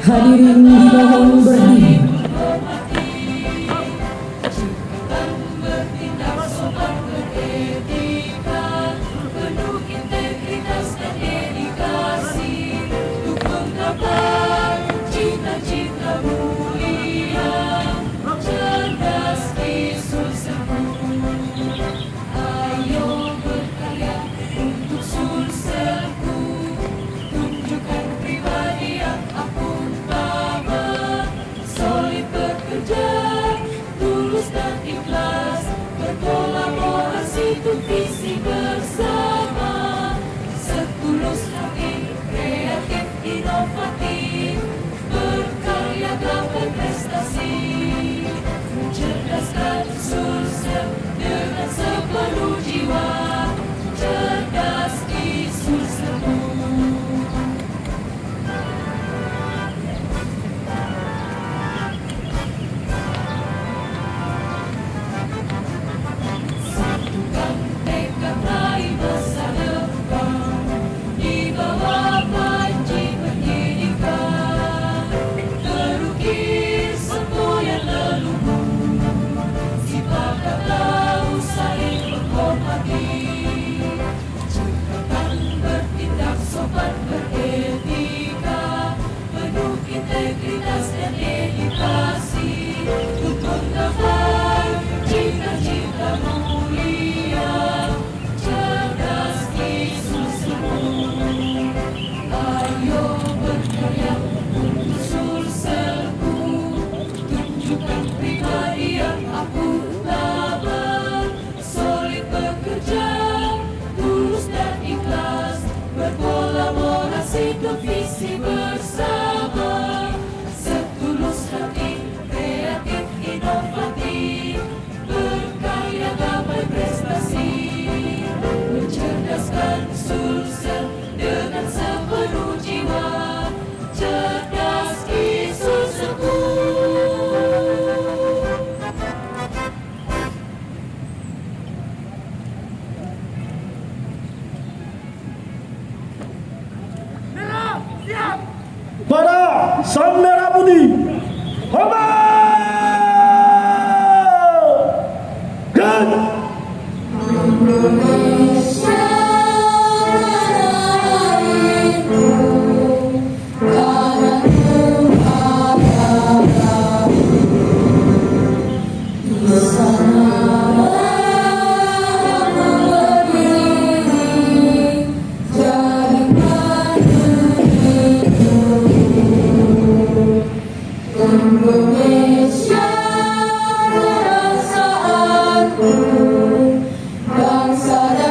Hadirin dimohon berdiri. Visi bersama, setulus hati, kreatif, inovatif, berkarya gapai prestasi, mencerdaskan sosial dengan sepenuh jiwa, cerdas isu semu. Integritas dan edukasi untuk menggapai cita-cita mulia, cerdas isu semu. Ayo berkarya untuk sulselku, tunjukkan pribadi yang akuntabel, solid bekerja, tulus dan ikhlas, berkolaborasi untuk visi bersama. Inovatif, berkarya gapai prestasi, mencerdaskan sosial dengan sepenuh jiwa, cerdas isu semu. Merah, siap! Pada sang merah putih, hormat! Bangsa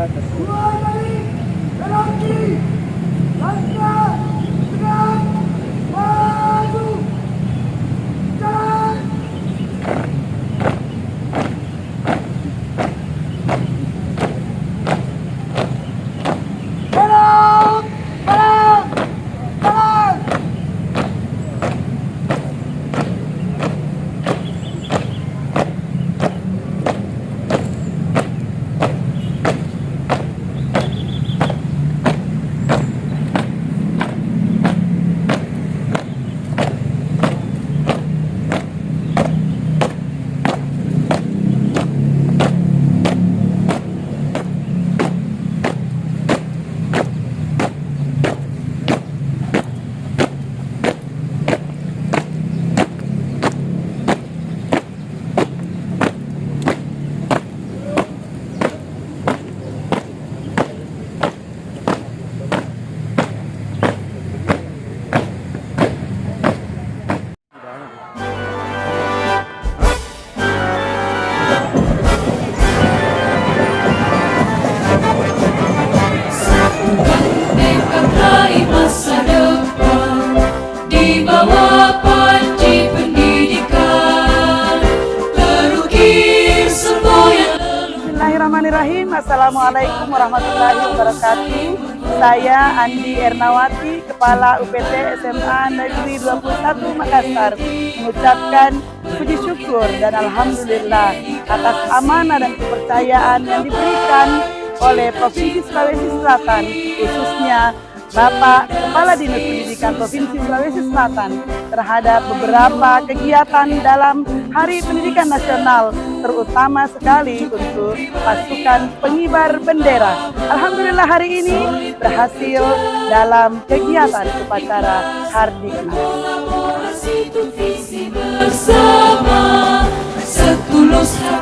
Mulai dari Beranti, langkah, tegak, maju, jalan. Barang, barang, barang. Nekat raih masa depan di bawah panji pendidikan, terukir semboyan leluhur. Bismillahirrahmanirrahim. Assalamualaikum warahmatullahi wabarakatuh. Saya Andi Ernawati, Kepala UPT SMA Negeri 21 Makassar, mengucapkan puji syukur dan alhamdulillah atas amanah dan kepercayaan yang diberikan oleh Provinsi Sulawesi Selatan, khususnya Bapak Kepala Dinas Pendidikan Provinsi Sulawesi Selatan terhadap beberapa kegiatan dalam Hari Pendidikan Nasional, terutama sekali untuk pasukan pengibar bendera. Alhamdulillah hari ini berhasil dalam kegiatan upacara Hardiknas. Kolaborasi untuk visi bersama, setulus hati